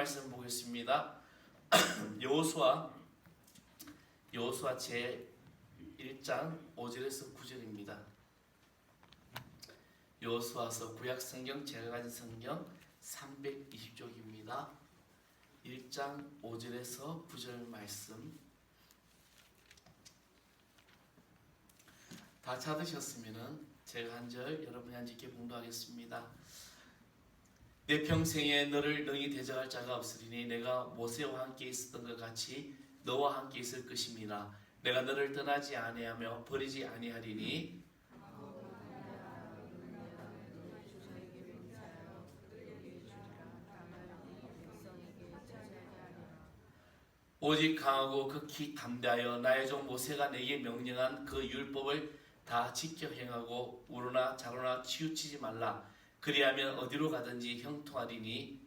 말씀 보겠습니다. 여호수아 제 1장 5절에서 9절입니다. 여호수아서 구약 성경 제가 가진 성경 320쪽입니다. 1장 5절에서 9절 말씀 다 찾으셨으면은 제가 한 절 여러분이 한 절께 봉독하겠습니다. 내 평생에 너를 능히 대적할 자가 없으리니 내가 모세와 함께 있었던 것 같이 너와 함께 있을 것임이라. 내가 너를 떠나지 아니하며 버리지 아니하리니 오직 강하고 극히 담대하여 나의 종 모세가 내게 명령한 그 율법을 다 지켜 행하고 우로나 좌로나 치우치지 말라. 그리하면 어디로 가든지 형통하리니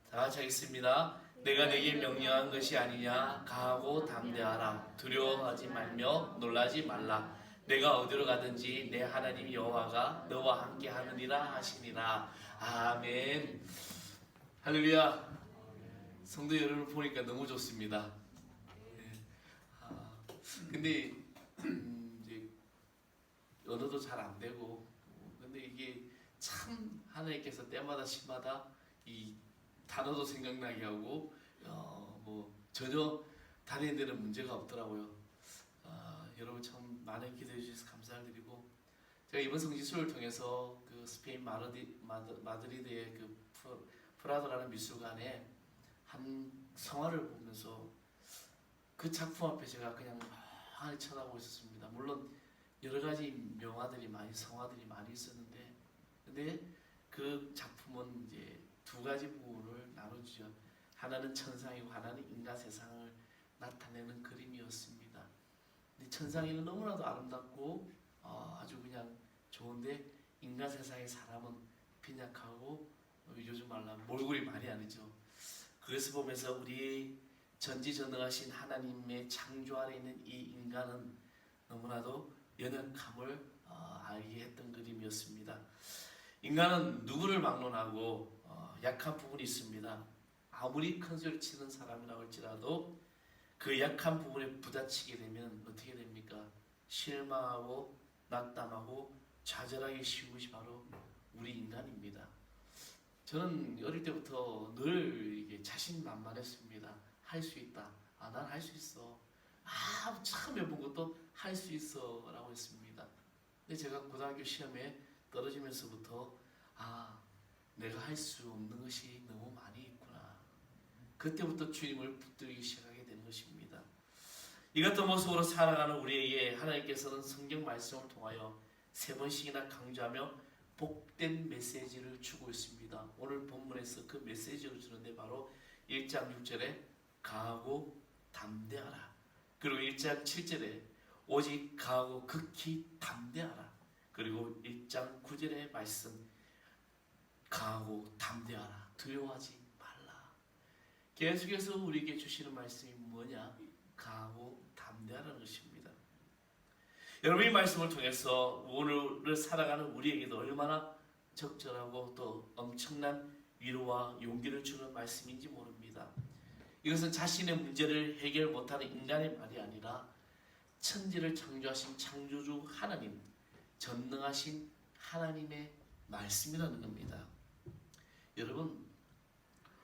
다 같이 하겠습니다. 내가 내게 명령한 것이 아니냐. 강하고 담대하라. 두려워하지 말며 놀라지 말라. 내가 어디로 가든지 내 하나님 여호와가 너와 함께 하느니라 하시니라. 아멘. 할렐루야. 성도 여러분을 보니까 너무 좋습니다. 근데 이제 언어도 잘 안 되고, 근데 이게 참 하나님께서 때마다 시마다 이 단어도 생각나게 하고, 뭐 전혀 다른 데는 문제가 없더라고요. 여러분 참 많은 기도해 주셔서 감사드리고, 제가 이번 성지순을 통해서 그 스페인 마드리드의 그 프라도라는 미술관에 한 성화를 보면서 그 작품 앞에 제가 그냥 많이 쳐다보고 있었습니다. 물론 여러 가지 명화들이 성화들이 많이 있었는데, 근데 그 작품은 이제 두 가지 부분을 나누죠. 하나는 천상이고 하나는 인간 세상을 나타내는 그림이었습니다. 천상에는 너무나도 아름답고 아주 그냥 좋은데, 인간 세상의 사람은 빈약하고 요즘 말하면 몰골이 많이 아니죠. 그래서 보면서 우리 전지전능하신 하나님의 창조 아래 있는 이 인간은 너무나도 연약함을 알게 했던 그림이었습니다. 인간은 누구를 막론하고 약한 부분이 있습니다. 아무리 큰 소리를 치는 사람이라고 할지라도 그 약한 부분에 부딪히게 되면 어떻게 됩니까? 실망하고 낙담하고 좌절하기 쉬운 것이 바로 우리 인간입니다. 저는 어릴 때부터 늘 이게 자신만만했습니다. 할 수 있다. 난 할 수 있어. 처음 해본 것도 할 수 있어 라고 했습니다. 근데 제가 고등학교 시험에 떨어지면서부터 내가 할 수 없는 것이 너무 많이 있구나. 그때부터 주님을 붙들기 시작하게 되는 것입니다. 이 같은 모습으로 살아가는 우리에게 하나님께서는 성경 말씀을 통하여 3번씩이나 강조하며 복된 메시지를 주고 있습니다. 오늘 본문에서 그 메시지를 주는데 바로 1장 6절에 강하고 담대하라. 그리고 1장 7절에 오직 강하고 극히 담대하라. 그리고 1장 9절의 말씀 강하고 담대하라. 두려워하지 말라. 계속해서 우리에게 주시는 말씀이 뭐냐? 강하고 담대하라는 것입니다. 여러분, 이 말씀을 통해서 오늘을 살아가는 우리에게도 얼마나 적절하고 또 엄청난 위로와 용기를 주는 말씀인지 모릅니다. 이것은 자신의 문제를 해결 못하는 인간의 말이 아니라 천지를 창조하신 창조주 하나님, 전능하신 하나님의 말씀이라는 겁니다. 여러분,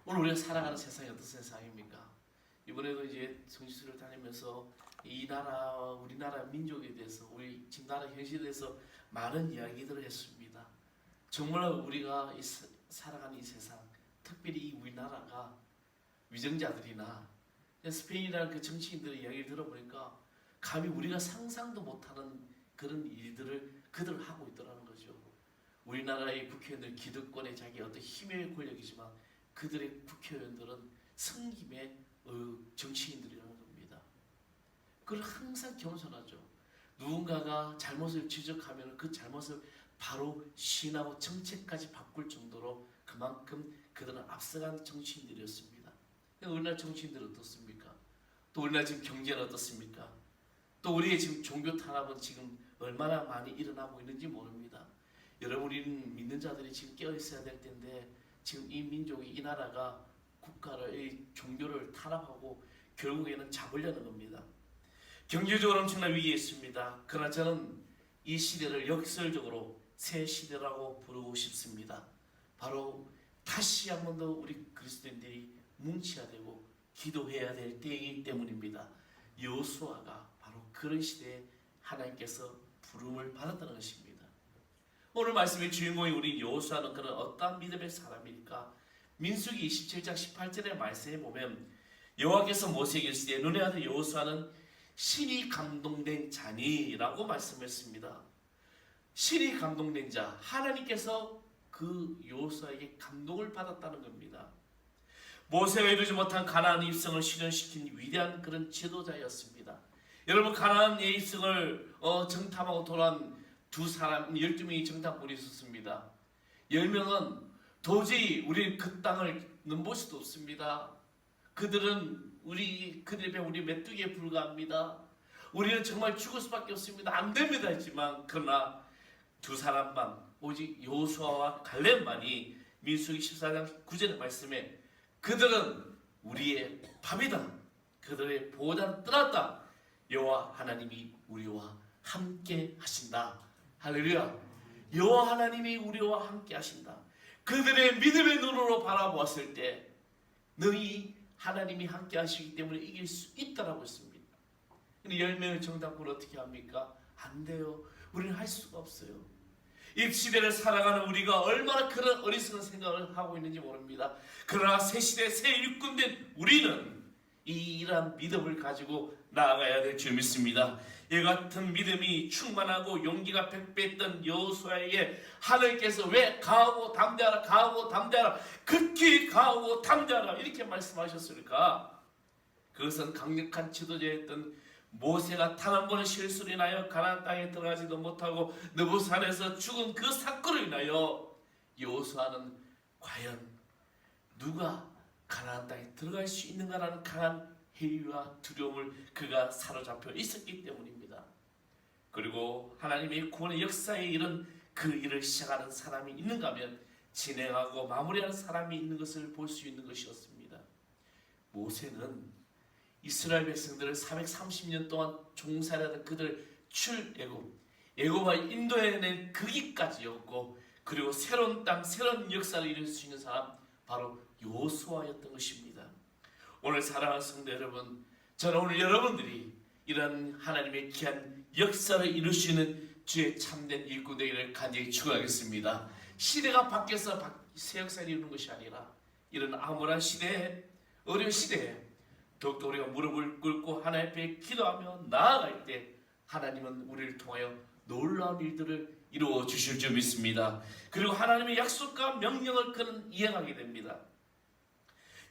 오늘 우리가 살아가는 세상이 어떤 세상입니까? 이번에도 이제 성지순을 다니면서 이 나라, 우리나라 민족에 대해서, 우리 지금 나라 현실에 대해서 많은 이야기들을 했습니다. 정말 우리가 살아가는 이 세상, 특별히 이 우리나라가 위정자들이나 스페인이라는 그 정치인들의 이야기를 들어보니까 감히 우리가 상상도 못하는 그런 일들을 그들 하고 있더라는 거죠. 우리나라의 국회의원들 기득권의 자기 어떤 힘의 권력이지만 그들의 국회의원들은 성김의 정치인들이라는 겁니다. 그걸 항상 겸손하죠. 누군가가 잘못을 지적하면 그 잘못을 바로 시인하고 정책까지 바꿀 정도로 그만큼 그들은 앞서간 정치인들이었습니다. 우리나라 정치인들은 어떻습니까? 또 우리나라 지금 경제는 어떻습니까? 또 우리의 지금 종교 탄압은 지금 얼마나 많이 일어나고 있는지 모릅니다. 여러분, 우리는 믿는 자들이 지금 깨어 있어야 될 텐데 지금 이 민족이, 이 나라가 국가를, 이 종교를 탄압하고 결국에는 잡으려는 겁니다. 경제적으로 엄청난 위기에 있습니다. 그러나 저는 이 시대를 역설적으로 새 시대라고 부르고 싶습니다. 바로 다시 한 번 더 우리 그리스도인들이 뭉쳐야 되고 기도해야 될 때이기 때문입니다. 여호수아가 바로 그런 시대에 하나님께서 부름을 받았다는 것입니다. 오늘 말씀의 주인공이 우리 여호수아는 그런 어떠한 믿음의 사람일까? 민수기 27장 18절의 말씀에 보면 여호와께서 모세에게 이르시되 너의 아들 여호수아는 신이 감동된 자니라고 말씀했습니다. 신이 감동된 자, 하나님께서 그 여호수아에게 감동을 받았다는 겁니다. 모세가 이루지 못한 가나안 입성을 실현시킨 위대한 그런 지도자였습니다. 여러분, 가나안의 입성을 정탐하고 돌아온 두 사람, 12명이 정탐꾼이 있었습니다. 10명은 도저히 우리 그 땅을 넘볼 수도 없습니다. 그들은 그들의 우리 메뚜기에 불과합니다. 우리는 정말 죽을 수밖에 없습니다. 안 됩니다 했지만, 그러나 두 사람만, 오직 여호수아와 갈렙만이 민수기 14장 9절의 말씀에 그들은 우리의 밥이다, 그들의 보호자는 떠났다, 여호와 하나님이 우리와 함께 하신다. 할렐루야. 여호와 하나님이 우리와 함께 하신다. 그들의 믿음의 눈으로 바라보았을 때 너희 하나님이 함께 하시기 때문에 이길 수 있다라고 했습니다. 근데 10명의 정답을 어떻게 합니까? 안 돼요. 우리는 할 수가 없어요. 이 시대를 살아가는 우리가 얼마나 그런 어리석은 생각을 하고 있는지 모릅니다. 그러나 새 시대, 새 일꾼된 우리는 이러한 믿음을 가지고 나아가야 될 줄 믿습니다. 이 같은 믿음이 충만하고 용기가 백배했던 여호수아에게 하나님께서 왜 강하고 담대하라, 강하고 담대하라, 극히 강하고 담대하라 이렇게 말씀하셨을까? 그것은 강력한 지도자였던 모세가 단 한 번의 실수로 인하여 가나안 땅에 들어가지도 못하고 느부산에서 죽은 그 사건으로 인하여 여호수아는 과연 누가 가나안 땅에 들어갈 수 있는가라는 강한 회의와 두려움을 그가 사로잡혀 있었기 때문입니다. 그리고 하나님의 구원의 역사에 이른 그 일을 시작하는 사람이 있는가 하면 진행하고 마무리하는 사람이 있는 것을 볼 수 있는 것이었습니다. 모세는 이스라엘 백성들을 430년 동안 종살이하던 그들 애굽과 인도해낸 그 길까지였고, 그리고 새로운 땅, 새로운 역사를 이룰 수 있는 사람, 바로 여호수아였던 것입니다. 오늘 사랑하는 성도 여러분, 저는 오늘 여러분들이 이런 하나님의 귀한 역사를 이룰 수 있는 주의 참된 일꾼 되기를 간절히 축원하겠습니다. 시대가 바뀌어서 새 역사를 이루는 것이 아니라 이런 암울한 시대에, 어려운 시대에 더욱더 우리가 무릎을 꿇고 하나님 앞에 기도하며 나아갈 때 하나님은 우리를 통하여 놀라운 일들을 이루어 주실 줄 믿습니다. 그리고 하나님의 약속과 명령을 그는 이행하게 됩니다.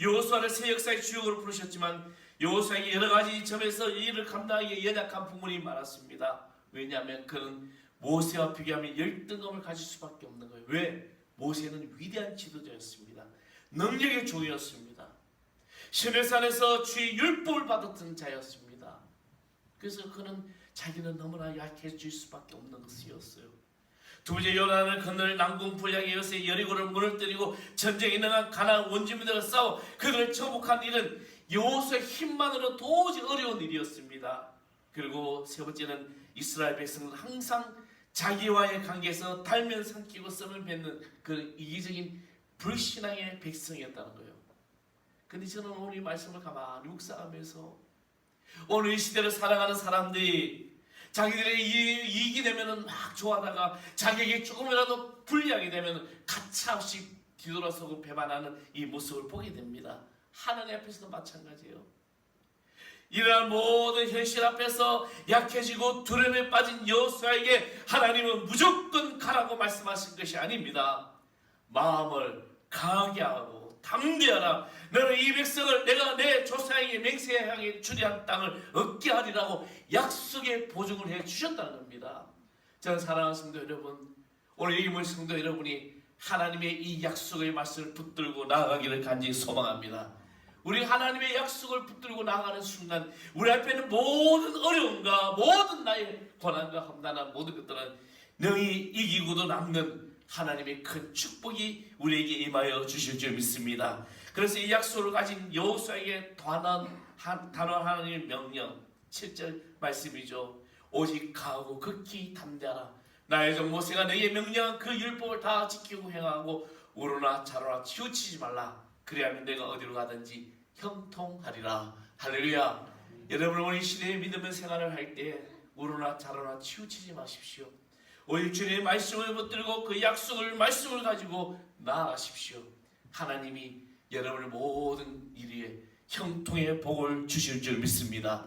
여호수아를 새 역사의 주역으로 부르셨지만 여호수아에게 여러 가지 점에서 이 일을 감당하기에 연약한 부분이 많았습니다. 왜냐하면 그는 모세와 비교하면 열등감을 가질 수밖에 없는 거예요. 왜? 모세는 위대한 지도자였습니다. 능력의 종이었습니다. 시내산에서 주의 율법을 받았던 자였습니다. 그래서 그는 자기는 너무나 약해질 수밖에 없는 것이었어요. 두 번째, 요단을 건널 남군 불량의 여세 여리고를 문을 때리고 전쟁에 능한 가나안 원주민들과 싸워 그들을 정복한 일은 여호수아의 힘만으로 도저히 어려운 일이었습니다. 그리고 세 번째는 이스라엘 백성은 항상 자기와의 관계에서 달면 삼키고 썸을 뱉는 그 이기적인 불신앙의 백성이었다는 거예요. 근데 저는 오늘 이 말씀을 가만히 묵상하면서 오늘 이 시대를 살아가는 사람들이 자기들의 이익이 되면 막 좋아하다가 자기에게 조금이라도 불리하게 되면 가차없이 뒤돌아서고 배반하는 이 모습을 보게 됩니다. 하나님 앞에서도 마찬가지예요. 이러한 모든 현실 앞에서 약해지고 두려움에 빠진 여호수아에게 하나님은 무조건 가라고 말씀하신 것이 아닙니다. 마음을 강하게 하고 담대하라. 너는 이 백성을 내가 내 조상에게 맹세하게 주리한 땅을 얻게 하리라고 약속의 보증을 해 주셨다는 겁니다. 저는 사랑하는 성도 여러분, 오늘 이 모인 성도 여러분이 하나님의 이 약속의 말씀을 붙들고 나아가기를 간절히 소망합니다. 우리 하나님의 약속을 붙들고 나가는 순간 우리 앞에는 모든 어려움과 모든 나의 고난과 험난한 모든 것들은 능히 이기고도 남는 하나님의 큰 축복이 우리에게 임하여 주실 줄 믿습니다. 그래서 이 약속을 가진 여호수아에게 단언 하나님의 명령 7절 말씀이죠. 오직 강하고 극히 담대하라. 나의 종 모세가 너희의 명령한 그 율법을 다 지키고 행하고 우로나 좌로나 치우치지 말라. 그리하면 내가 어디로 가든지 형통하리라. 할렐루야. 여러분 오늘 시대의 믿음의 생활을 할 때 우로나 좌로나 치우치지 마십시오. 오직 주님의 말씀을 붙들고 그 약속을 말씀을 가지고 나아가십시오. 하나님이 여러분의 모든 일에 형통의 복을 주실 줄 믿습니다.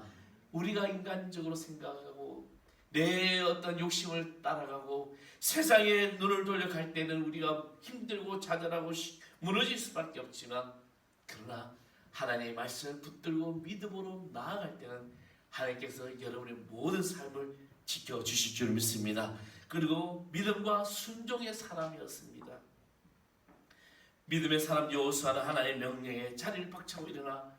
우리가 인간적으로 생각하고 내 어떤 욕심을 따라가고 세상에 눈을 돌려갈 때는 우리가 힘들고 좌절하고 무너질 수밖에 없지만, 그러나 하나님의 말씀을 붙들고 믿음으로 나아갈 때는 하나님께서 여러분의 모든 삶을 지켜주실 줄 믿습니다. 그리고 믿음과 순종의 사람이었습니다. 믿음의 사람 여호수아는 하나님의 명령에 자리를 박차고 일어나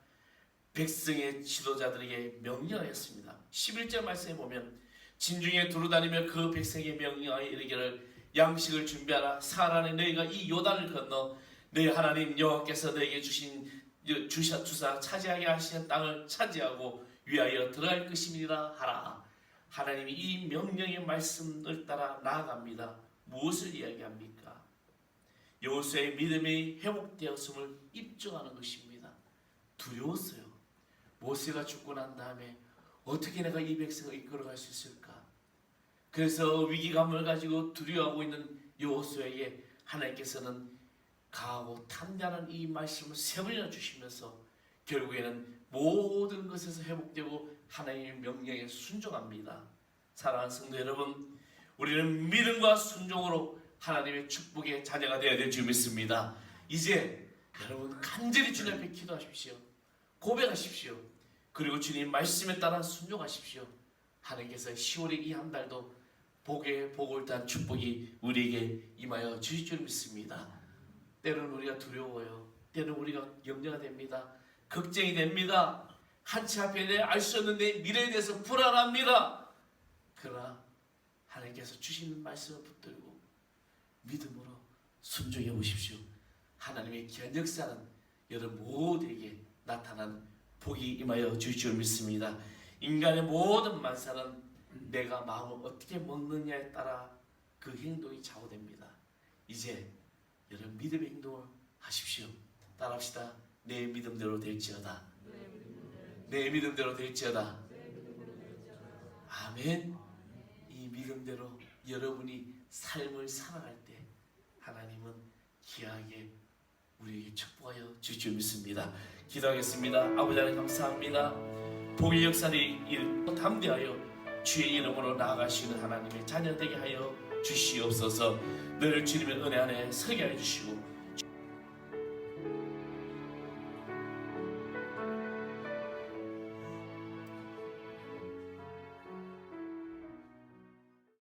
백성의 지도자들에게 명령하였습니다. 11절 말씀에 보면 진중에 두루다니며 그 백성에게 명령하여 이르기를 양식을 준비하라. 사흘 안에 너희가 이 요단을 건너 너희 하나님 여호와께서 너희에게 주사 차지하게 하시는 땅을 차지하고 위하여 들어갈 것임이라 하라. 하나님이 이 명령의 말씀을 따라 나아갑니다. 무엇을 이야기합니까? 여호수아의 믿음이 회복되었음을 입증하는 것입니다. 두려웠어요. 모세가 죽고 난 다음에 어떻게 내가 이 백성을 이끌어갈 수 있을까? 그래서 위기감을 가지고 두려워하고 있는 여호수아에게 하나님께서는 강하고 담대한 이 말씀을 세 번이나 주시면서 결국에는 모든 것에서 회복되고 하나님의 명령에 순종합니다. 사랑하는 성도 여러분, 우리는 믿음과 순종으로 하나님의 축복의 자녀가 되어야 될 줄 믿습니다. 이제 여러분 간절히 주님 앞에 기도하십시오. 고백하십시오. 그리고 주님 말씀에 따라 순종하십시오. 하나님께서 10월의 이 한 달도 복의 복을 단 축복이 우리에게 임하여 주실 줄 믿습니다. 때로는 우리가 두려워요. 때로는 우리가 염려가 됩니다. 걱정이 됩니다. 한치 앞에 대해 알 수 없는 내 미래에 대해서 불안합니다. 그러나 하나님께서 주시는 말씀을 붙들고 믿음으로 순종해 보십시오. 하나님의 귀한 역사는 여러분 모두에게 나타난 복이 임하여 주실 줄 믿습니다. 인간의 모든 만사는 내가 마음을 어떻게 먹느냐에 따라 그 행동이 좌우됩니다. 이제 여러분 믿음의 행동을 하십시오. 따라합시다. 내 믿음대로 될지어다. 내 믿음대로 될지어다. 아멘. 이 믿음대로 여러분이 삶을 살아갈 때 하나님은 귀하게 우리에게 축복하여 주실 줄 믿습니다. 기도하겠습니다. 아버지 하나님 감사합니다. 복의 역사를 담대하여 주의 이름으로 나아가시는 하나님의 자녀 되게 하여 주시옵소서. 늘 주님의 은혜 안에 서게 하여 주시고